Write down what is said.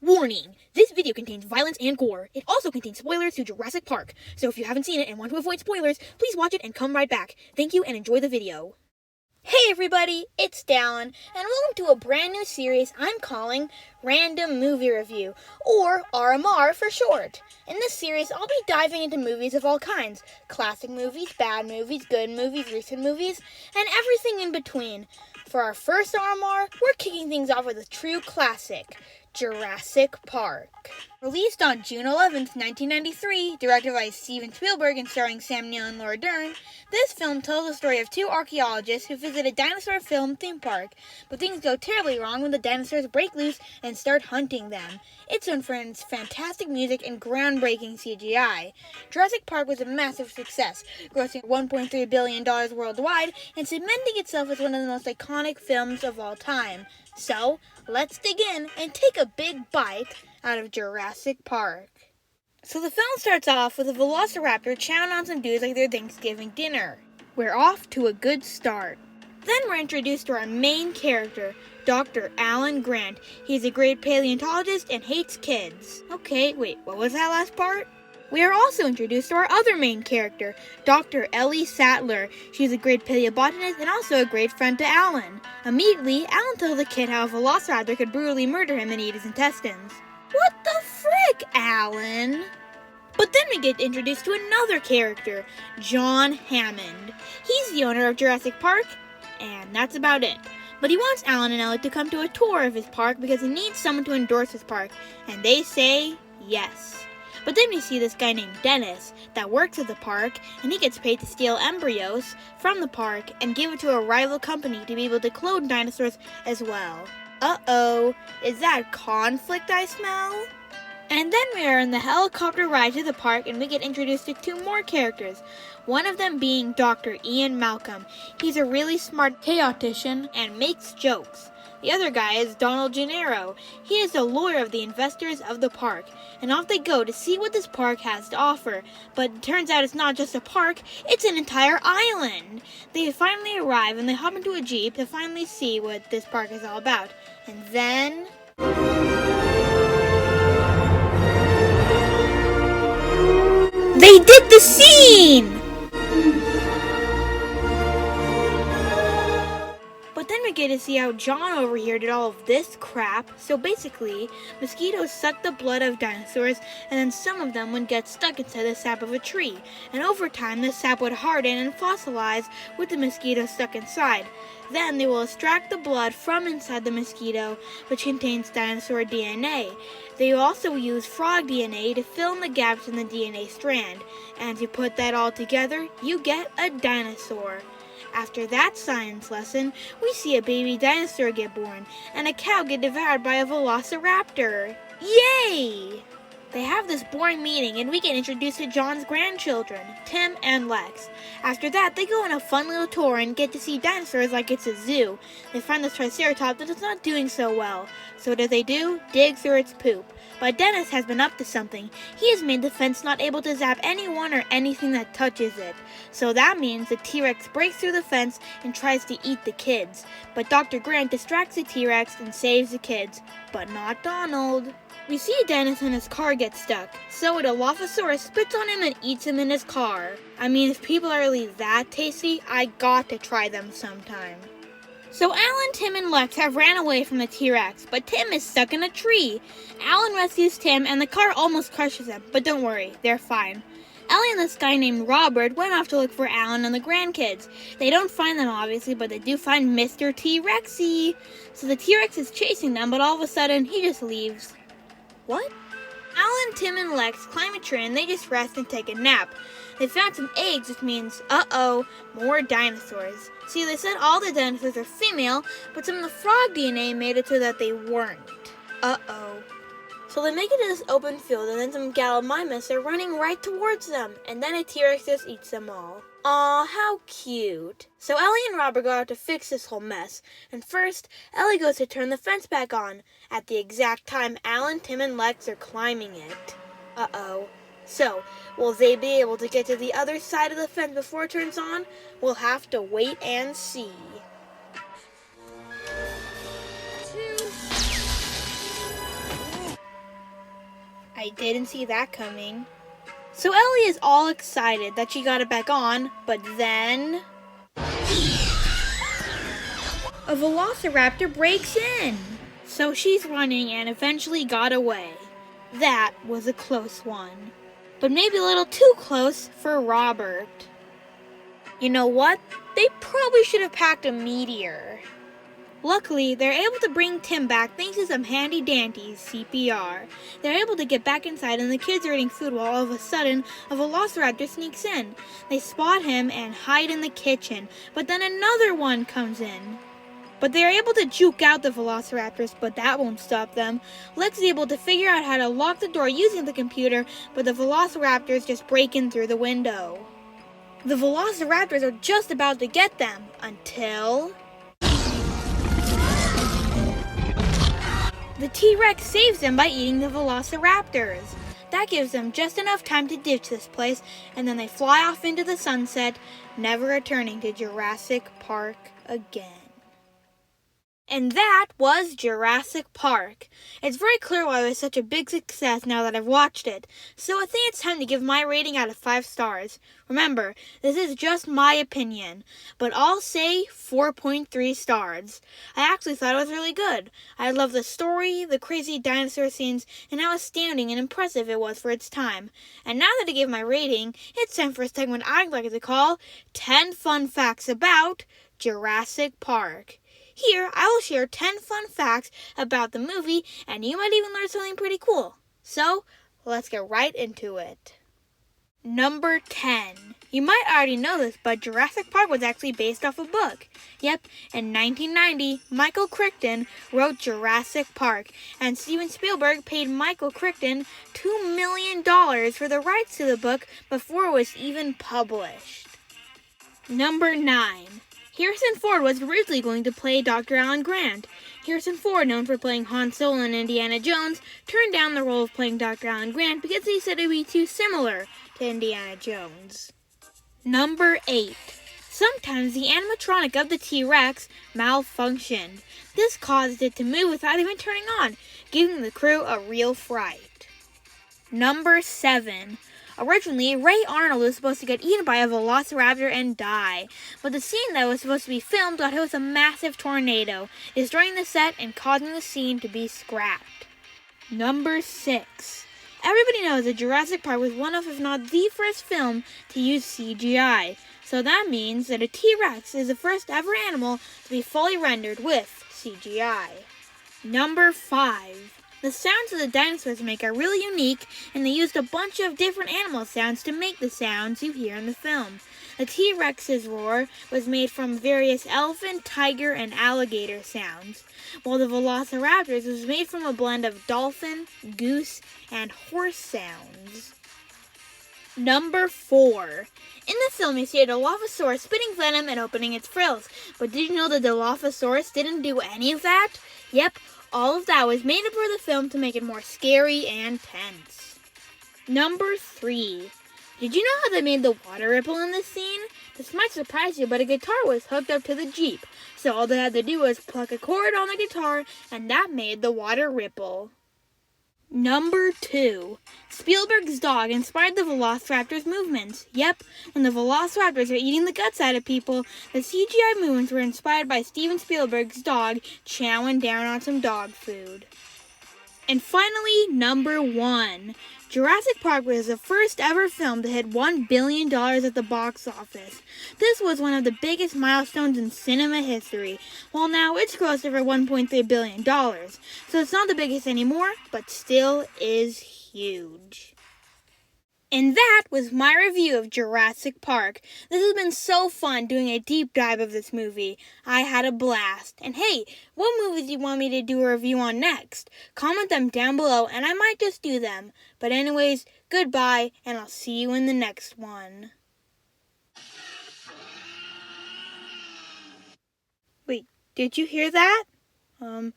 Warning! This video contains violence and gore. It also contains spoilers to Jurassic Park. So if you haven't seen it and want to avoid spoilers, please watch it and come right back. Thank you and enjoy the video. Hey everybody, it's Dallin, and welcome to a brand new series I'm calling Random Movie Review, or RMR for short. In this series, I'll be diving into movies of all kinds. Classic movies, bad movies, good movies, recent movies, and everything in between. For our first RMR, we're kicking things off with a true classic, Jurassic Park. Released on June 11th, 1993, directed by Steven Spielberg and starring Sam Neill and Laura Dern, this film tells the story of two archaeologists who visit a dinosaur film theme park, but things go terribly wrong when the dinosaurs break loose and start hunting them. It's known for its fantastic music and groundbreaking CGI. Jurassic Park was a massive success, grossing $1.3 billion worldwide and cementing itself as one of the most iconic films of all time. So, let's dig in and take a big bite out of Jurassic Park. So the film starts off with a velociraptor chowing on some dudes like their Thanksgiving dinner. We're off to a good start. Then we're introduced to our main character, Dr. Alan Grant. He's a great paleontologist and hates kids. Okay, wait, what was that last part? We are also introduced to our other main character, Dr. Ellie Sattler. She's a great paleobotanist and also a great friend to Alan. Immediately, Alan tells the kid how a velociraptor could brutally murder him and eat his intestines. What the frick, Alan? But then we get introduced to another character, John Hammond. He's the owner of Jurassic Park, and that's about it. But he wants Alan and Ellie to come to a tour of his park because he needs someone to endorse his park, and they say yes. But then we see this guy named Dennis that works at the park, and he gets paid to steal embryos from the park and give it to a rival company to be able to clone dinosaurs as well. Uh-oh, is that conflict I smell? And then we are in the helicopter ride to the park and we get introduced to two more characters, one of them being Dr. Ian Malcolm. He's a really smart chaotician and makes jokes. The other guy is Donald Gennaro. He is the lawyer of the investors of the park, and off they go to see what this park has to offer. But it turns out it's not just a park, it's an entire island. They finally arrive and they hop into a jeep to finally see what this park is all about. And then... they did the scene! But then we get to see how John over here did all of this crap. So basically, mosquitoes suck the blood of dinosaurs, and then some of them would get stuck inside the sap of a tree. And over time, the sap would harden and fossilize with the mosquito stuck inside. Then they will extract the blood from inside the mosquito, which contains dinosaur DNA. They will also use frog DNA to fill in the gaps in the DNA strand. And to put that all together, you get a dinosaur. After that science lesson, we see a baby dinosaur get born, and a cow get devoured by a velociraptor. Yay! They have this boring meeting, and we get introduced to John's grandchildren, Tim and Lex. After that, they go on a fun little tour and get to see dinosaurs like it's a zoo. They find this triceratops that is not doing so well. So what do? Dig through its poop. But Dennis has been up to something. He has made the fence not able to zap anyone or anything that touches it. So that means the T-Rex breaks through the fence and tries to eat the kids. But Dr. Grant distracts the T-Rex and saves the kids. But not Donald. We see Dennis and his car get stuck, so a Dilophosaurus spits on him and eats him in his car. I mean, if people are really that tasty, I got to try them sometime. So Alan, Tim, and Lex have ran away from the T-Rex, but Tim is stuck in a tree. Alan rescues Tim and the car almost crushes him, but don't worry, they're fine. Ellie and this guy named Robert went off to look for Alan and the grandkids. They don't find them obviously, but they do find Mr. T-Rexy. So the T-Rex is chasing them, but all of a sudden he just leaves. What? Alan, Tim, and Lex climb a tree and they just rest and take a nap. They found some eggs, which means, more dinosaurs. See, they said all the dinosaurs are female, but some of the frog DNA made it so that they weren't. So they make it to this open field, and then some gallimimus are running right towards them, and then a T-Rex just eats them all. Aw, how cute. So Ellie and Robert go out to fix this whole mess, and first, Ellie goes to turn the fence back on, at the exact time Alan, Tim, and Lex are climbing it. So, will they be able to get to the other side of the fence before it turns on? We'll have to wait and see. I didn't see that coming. So Ellie is all excited that she got it back on, but then a velociraptor breaks in. So she's running and eventually got away. That was a close one. But maybe a little too close for Robert. You know what? They probably should have packed a meteor. Luckily, they're able to bring Tim back thanks to some handy-dandy CPR. They're able to get back inside and the kids are eating food while all of a sudden, a velociraptor sneaks in. They spot him and hide in the kitchen, but then another one comes in. But they are able to juke out the velociraptors, but that won't stop them. Lex is able to figure out how to lock the door using the computer, but the velociraptors just break in through the window. The velociraptors are just about to get them, until the T-Rex saves them by eating the velociraptors. That gives them just enough time to ditch this place, and then they fly off into the sunset, never returning to Jurassic Park again. And that was Jurassic Park. It's very clear why it was such a big success now that I've watched it, so I think it's time to give my rating out of 5 stars. Remember, this is just my opinion, but I'll say 4.3 stars. I actually thought it was really good. I love the story, the crazy dinosaur scenes, and how astounding and impressive it was for its time. And now that I gave my rating, it's time for a segment I'd like to call 10 Fun Facts About Jurassic Park. Here, I will share 10 fun facts about the movie, and you might even learn something pretty cool. So, let's get right into it. Number 10. You might already know this, but Jurassic Park was actually based off a book. Yep, in 1990, Michael Crichton wrote Jurassic Park, and Steven Spielberg paid Michael Crichton $2 million for the rights to the book before it was even published. Number 9. Harrison Ford was originally going to play Dr. Alan Grant. Harrison Ford, known for playing Han Solo in Indiana Jones, turned down the role of playing Dr. Alan Grant because he said it would be too similar to Indiana Jones. Number 8. Sometimes the animatronic of the T-Rex malfunctioned. This caused it to move without even turning on, giving the crew a real fright. Number 7. Originally, Ray Arnold was supposed to get eaten by a velociraptor and die, but the scene that was supposed to be filmed got hit with a massive tornado, destroying the set and causing the scene to be scrapped. Number 6. Everybody knows that Jurassic Park was one of, if not the first film to use CGI, so that means that a T-Rex is the first ever animal to be fully rendered with CGI. Number 5. The sounds that the dinosaurs make are really unique, and they used a bunch of different animal sounds to make the sounds you hear in the film. The T-Rex's roar was made from various elephant, tiger, and alligator sounds, while the Velociraptor's was made from a blend of dolphin, goose, and horse sounds. Number 4. In the film, you see a Dilophosaurus spitting venom and opening its frills, but did you know that the Dilophosaurus didn't do any of that? Yep. All of that was made up for the film to make it more scary and tense. Number 3. Did you know how they made the water ripple in this scene? This might surprise you, but a guitar was hooked up to the Jeep, so all they had to do was pluck a cord on the guitar, and that made the water ripple. Number 2. Spielberg's dog inspired the Velociraptor's movements. Yep, when the Velociraptors are eating the guts out of people, the CGI movements were inspired by Steven Spielberg's dog chowing down on some dog food. And finally, number 1. Jurassic Park was the first ever film to hit $1 billion at the box office. This was one of the biggest milestones in cinema history. Well, now it's grossed over $1.3 billion, so it's not the biggest anymore, but still is huge. And that was my review of Jurassic Park. This has been so fun doing a deep dive of this movie. I had a blast. And hey, what movies do you want me to do a review on next? Comment them down below and I might just do them. But anyways, goodbye and I'll see you in the next one. Wait, did you hear that? Ah!